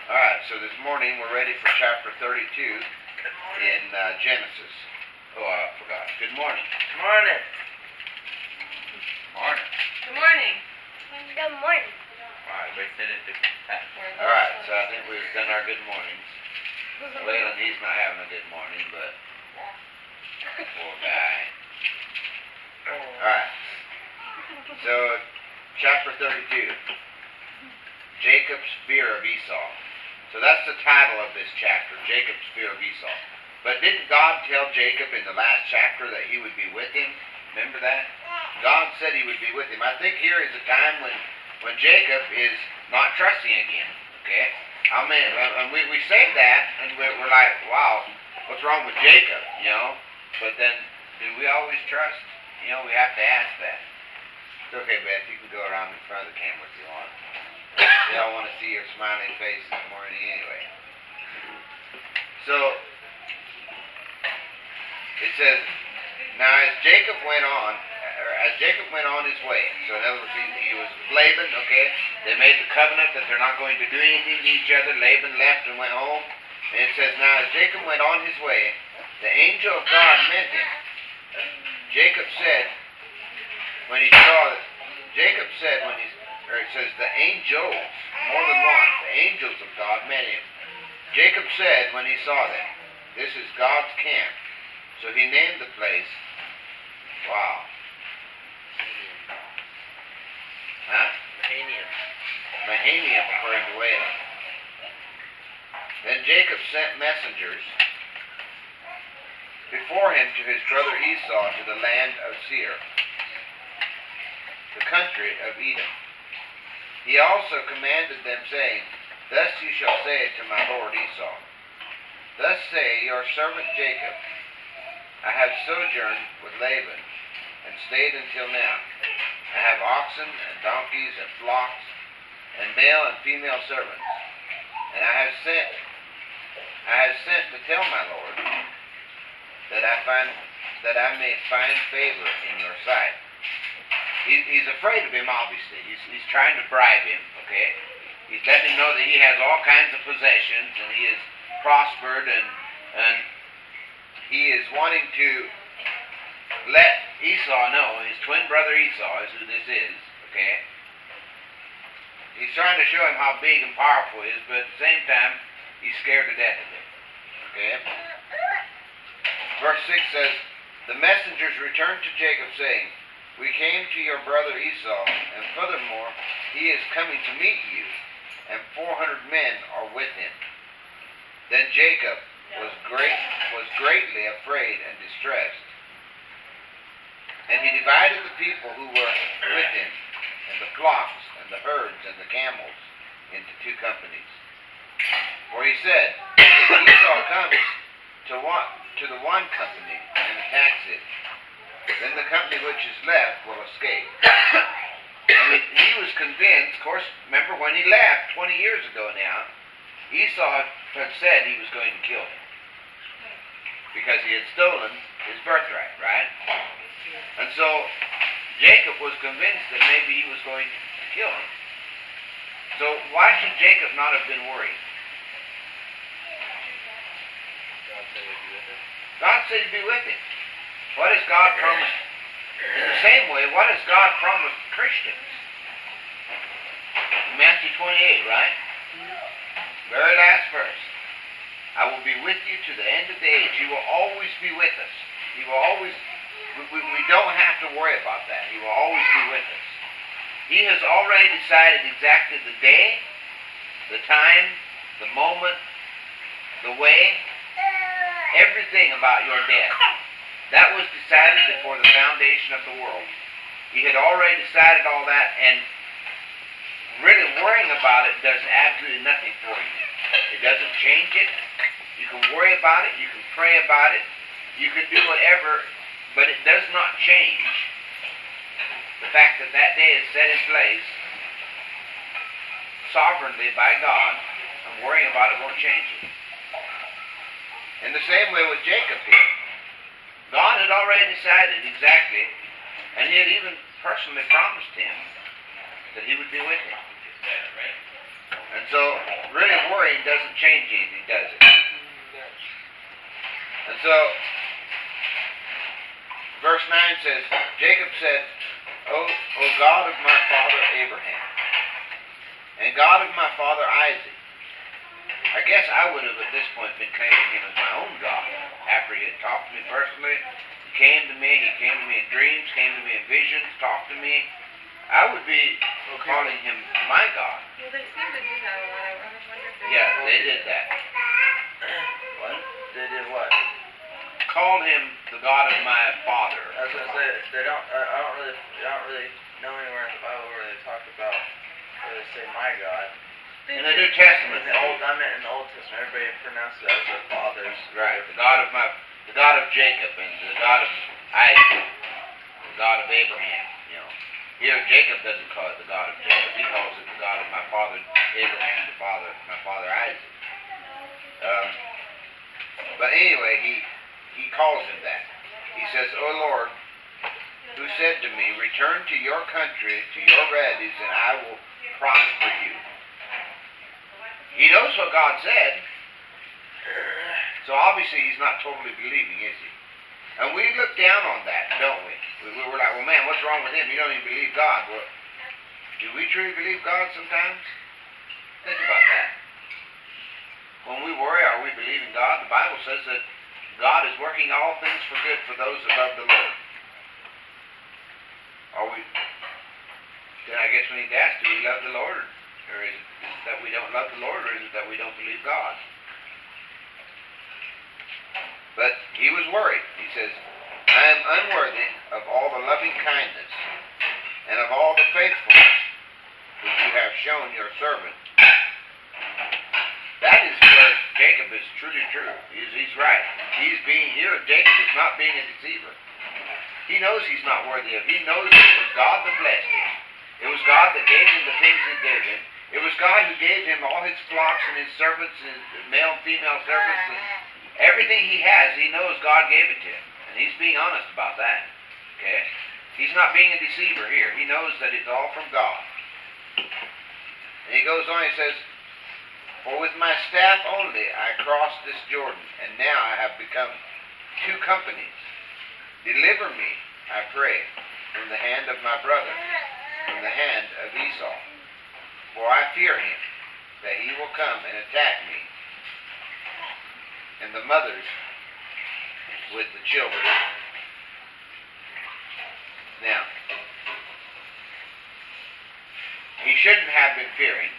Alright, so this morning we're ready for chapter 32 in Genesis. Oh, I forgot. Good morning. Good morning. Morning. Good morning. Good morning. Alright, we said it. Alright, so I think we've done our good mornings. Waylon, he's not having a good morning, but poor guy. Alright, so chapter 32, Jacob's fear of Esau. So that's the title of this chapter, Jacob's fear of Esau. But didn't God tell Jacob in the last chapter that he would be with him? Remember that? God said he would be with him. I think here is a time when Jacob is not trusting again. Okay? I mean, and we say that, and we're like, wow, what's wrong with Jacob? You know? But then, do we always trust? You know, we have to ask that. It's okay, Beth. You can go around in front of the camera if you want. They all want to see your smiling face this morning anyway. So, it says, now as Jacob went on his way, so in other words, he was with Laban, okay? They made the covenant that they're not going to do anything to each other. Laban left and went home. And it says, now as Jacob went on his way, the angel of God met him. Jacob said, when he saw that, it says the angels, more than one, the angels of God met him. Jacob said when he saw them, this is God's camp. So he named the place, wow. Huh? Mahanaim, according to Waylon. Then Jacob sent messengers before him to his brother Esau to the land of Seir, the country of Edom. He also commanded them, saying, thus you shall say to my lord Esau, thus say your servant Jacob, I have sojourned with Laban, and stayed until now. I have oxen and donkeys and flocks, and male and female servants. And I have sent to tell my lord that I may find favor in your sight. He's afraid of him, obviously. He's trying to bribe him, okay? He's letting him know that he has all kinds of possessions, and he is prospered, and he is wanting to let Esau know, his twin brother Esau is who this is, okay? He's trying to show him how big and powerful he is, but at the same time, he's scared to death of him, okay? Verse 6 says, the messengers returned to Jacob, saying, we came to your brother Esau, and furthermore, he is coming to meet you, and 400 men are with him. Then Jacob was greatly afraid and distressed. And he divided the people who were with him, and the flocks, and the herds, and the camels, into two companies. For he said, if Esau comes to the one company and attacks it, then the company which is left will escape. And he was convinced, of course, remember when he left 20 years ago now, Esau had said he was going to kill him. Because he had stolen his birthright, right? And so Jacob was convinced that maybe he was going to kill him. So why should Jacob not have been worried? God said he'd be with him. What has God promised? In the same way, what has God promised Christians? Matthew 28, right? Very last verse. I will be with you to the end of the age. He will always be with us. He will always, we don't have to worry about that. He will always be with us. He has already decided exactly the day, the time, the moment, the way, everything about your death. That was decided before the foundation of the world. He had already decided all that, and really worrying about it does absolutely nothing for you. It doesn't change it. You can worry about it. You can pray about it. You can do whatever, but it does not change the fact that that day is set in place sovereignly by God, and worrying about it won't change it. In the same way with Jacob here. God had already decided exactly, and he had even personally promised him that he would be with him. And so really worrying doesn't change anything, does it? And so, verse 9 says, Jacob said, O God of my father Abraham, and God of my father Isaac. I guess I would have at this point been claiming him as my own God. After he had talked to me personally, he came to me in dreams, came to me in visions, talked to me. I would be calling him my God. Well, they seem to do that a lot. I wonder if they Yeah, they did that. What? They did what? Called him the God of my father. I was gonna say they don't. I don't really know anywhere in the Bible where they talk about where they say my God. In the New Testament, I meant in the Old Testament, everybody pronounced it as their father's. Right, the God of Jacob, and the God of Isaac, the God of Abraham. You know, here Jacob doesn't call it the God of Jacob; he calls it the God of my father Abraham, my father Isaac. But anyway, he calls him that. He says, "O Lord, who said to me, return to your country, to your relatives, and I will prosper you." He knows what God said, so obviously he's not totally believing, is he? And we look down on that, don't we? We were like, well, man, what's wrong with him? You don't even believe God. Well, do we truly believe God sometimes? Think about that. When we worry, are we believing God? The Bible says that God is working all things for good for those that love the Lord. Are we? Then I guess we need to ask, do we love the Lord? Or is it that we don't love the Lord, or is it that we don't believe God? But he was worried. He says, I am unworthy of all the loving kindness and of all the faithfulness which you have shown your servant. That is where Jacob is truly true. He's right. Jacob is not being a deceiver. He knows he's not worthy of it. He knows that it was God that blessed him. It was God that gave him the things he gave him. It was God who gave him all his flocks and his servants, his male and female servants, and everything he has, he knows God gave it to him. And he's being honest about that. Okay? He's not being a deceiver here. He knows that it's all from God. And he goes on, he says, for with my staff only I crossed this Jordan, and now I have become 2 companies. Deliver me, I pray, from the hand of my brother, from the hand of Esau. For I fear him, that he will come and attack me, and the mothers with the children. Now, he shouldn't have been fearing,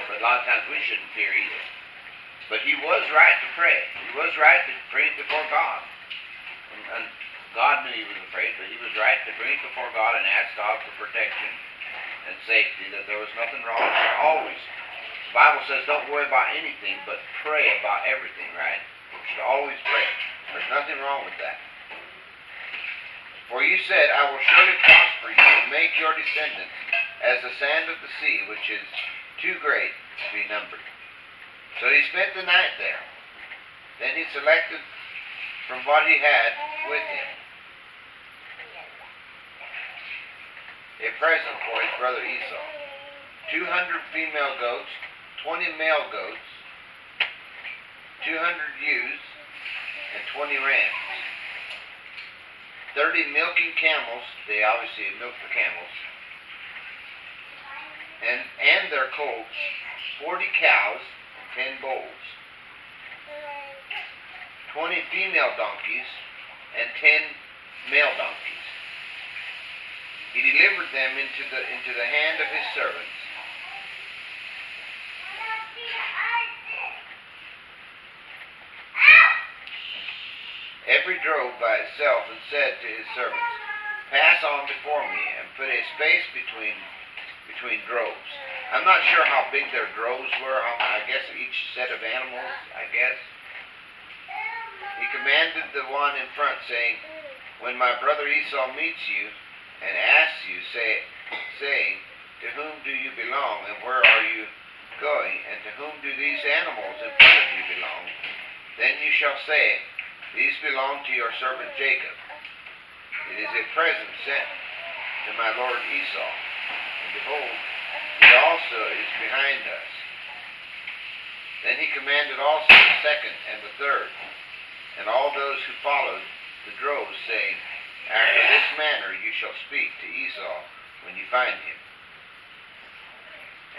but a lot of times we shouldn't fear either. But he was right to pray. He was right to bring it before God. And God knew he was afraid, but he was right to bring it before God and ask God for protection and safety, that there was nothing wrong with it. Always. The Bible says don't worry about anything, but pray about everything, right? We should always pray. There's nothing wrong with that. For you said, I will surely prosper you and make your descendants as the sand of the sea, which is too great to be numbered. So he spent the night there. Then he selected from what he had with him a present for his brother Esau. 200 female goats, 20 male goats, 200 ewes, and 20 rams. 30 milking camels, they obviously milk the camels, and their colts, 40 cows, and 10 bulls, 20 female donkeys, and 10 male donkeys. He delivered them into the hand of his servants. Every drove by itself, and said to his servants, pass on before me, and put a space between droves. I'm not sure how big their droves were. I guess each set of animals, I guess. He commanded the one in front, saying, when my brother Esau meets you, and asks you, saying, to whom do you belong, and where are you going, and to whom do these animals in front of you belong? Then you shall say, these belong to your servant Jacob. It is a present sent to my lord Esau. And behold, he also is behind us. Then he commanded also the second and the third, and all those who followed the droves, saying, After this manner you shall speak to Esau when you find him.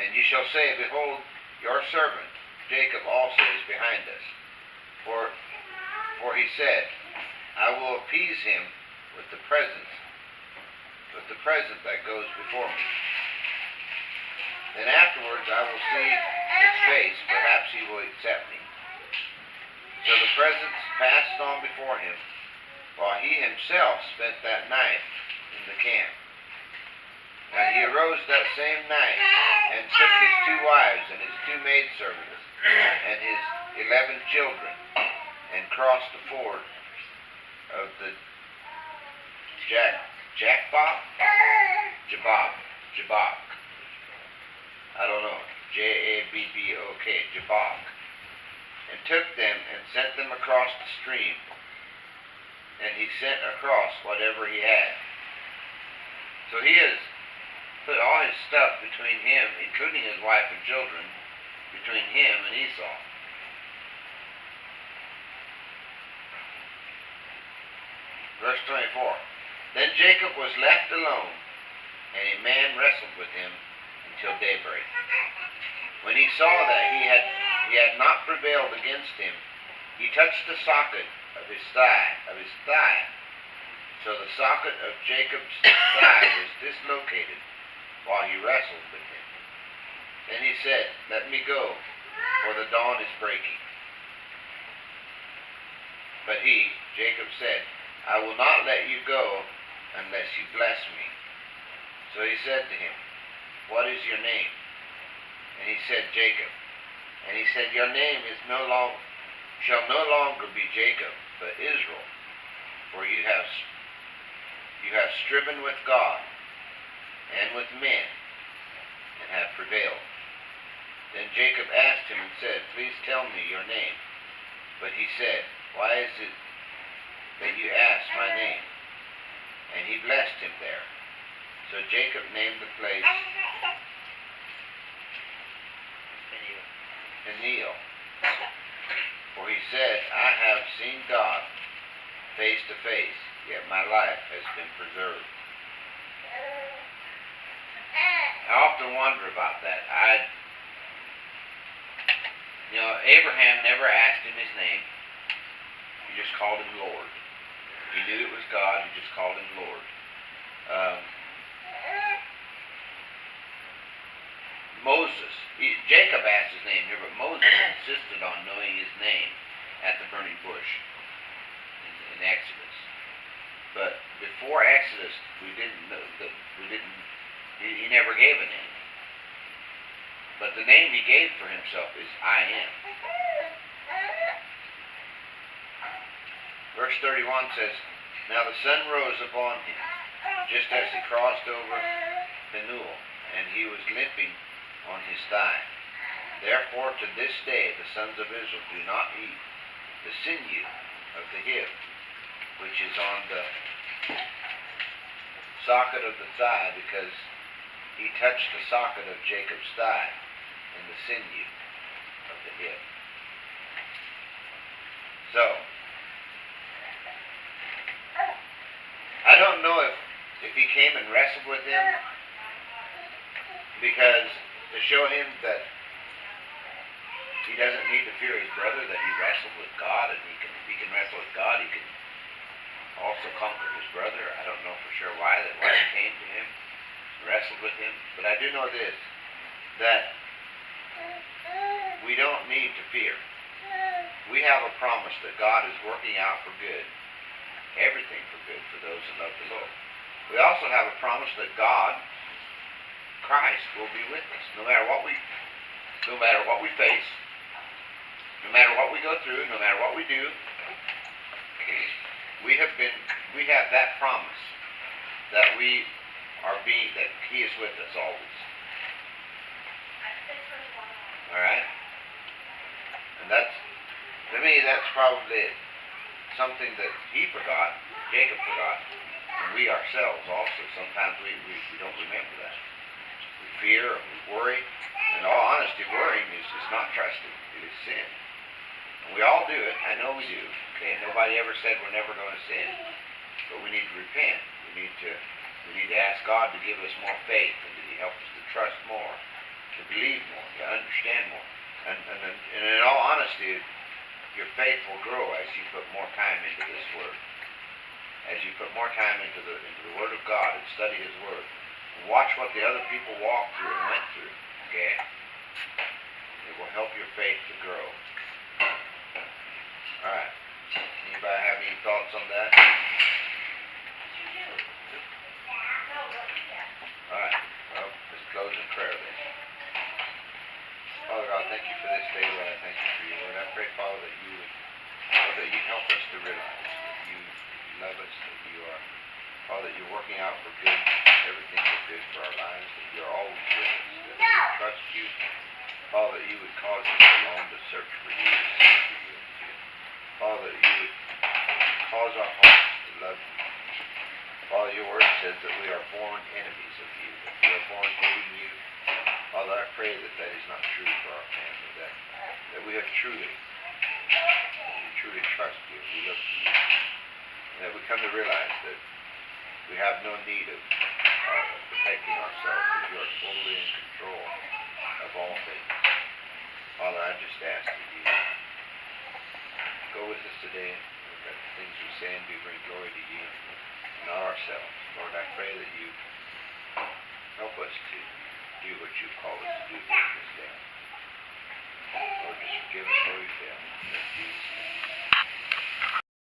And you shall say, Behold, your servant Jacob also is behind us. For he said, I will appease him with the present that goes before me. Then afterwards I will see his face, perhaps he will accept me. So the presents passed on before him, while he himself spent that night in the camp. And he arose that same night, and took his 2 wives and his 2 maidservants, and his 11 children, and crossed the ford of the Jabbok. I don't know. Jabbok. Jabbok. And took them and sent them across the stream. And he sent across whatever he had. So he has put all his stuff between him, including his wife and children, between him and Esau. Verse 24. Then Jacob was left alone, and a man wrestled with him until daybreak. When he saw that he had not prevailed against him, he touched the socket of his thigh. So the socket of Jacob's thigh was dislocated while he wrestled with him. Then he said, Let me go, for the dawn is breaking. But he, Jacob, said, I will not let you go unless you bless me. So he said to him, What is your name? And he said, Jacob. And he said, Your name shall no longer be Jacob, but Israel, for you have striven with God and with men, and have prevailed. Then Jacob asked him and said, Please tell me your name. But he said, Why is it that you ask my name? And he blessed him there. So Jacob named the place Peniel. For he said, I have seen God face to face, yet my life has been preserved. I often wonder about that. Abraham never asked him his name. He just called him Lord. He knew it was God. He just called him Lord. Jacob asked his name here, but Moses insisted on knowing his name at the burning bush in Exodus. But before Exodus, he never gave a name. But the name he gave for himself is I am. Verse 31 says, Now the sun rose upon him, just as he crossed over Peniel, and he was limping on his thigh. Therefore to this day the sons of Israel do not eat the sinew of the hip, which is on the socket of the thigh, because he touched the socket of Jacob's thigh in the sinew of the hip. So, I don't know if he came and wrestled with him because to show him that he doesn't need to fear his brother, that he wrestled with God, and if he can wrestle with God, he can also conquer his brother. I don't know for sure why he came to him, wrestled with him, but I do know this, that we don't need to fear. We have a promise that God is working out for good, everything for good for those who love the Lord. We also have a promise that God, Christ, will be with us no matter what we face, no matter what we go through, no matter what we do. We have that promise that that He is with us always. All right, and to me that's probably something that Jacob forgot, and we ourselves also sometimes we don't remember that. We fear and we worry, and in all honesty, worrying is not trusting. It is sin. And we all do it. I know we do. Okay, nobody ever said we're never going to sin. But we need to repent. We need to ask God to give us more faith and to help us to trust more, to believe more, to understand more. And in all honesty, your faith will grow as you put more time into this Word. As you put more time into the Word of God and study His Word. And watch what the other people walked through and went through. Okay? It will help your faith to grow. Alright. Anybody have any thoughts on that? Alright. Well, let's close in prayer then. Father God, thank you for this day, Lord. I thank you for your word. I pray, Father, that you help us to realize that you love us, that you are, Father, that you're working out for good, everything for good for our lives, that you're always with us, that we would trust you, Father, that you would cause us to long to search for you, to seek for you, Father, that you would cause our hearts to love you. Father, your word says that we are born enemies of you, that we are born hating you. Father, I pray that that is not true for our family, that we have truly trust you, we look to you, and that we come to realize that we have no need of protecting ourselves, that you are totally in control of all things. Father, I just ask that you go with us today, and that the things we say and do bring glory to you, and not ourselves. Lord, I pray that you help us to do what you've called us to do during this day. Lord, just forgive us where we fail. In Jesus' name.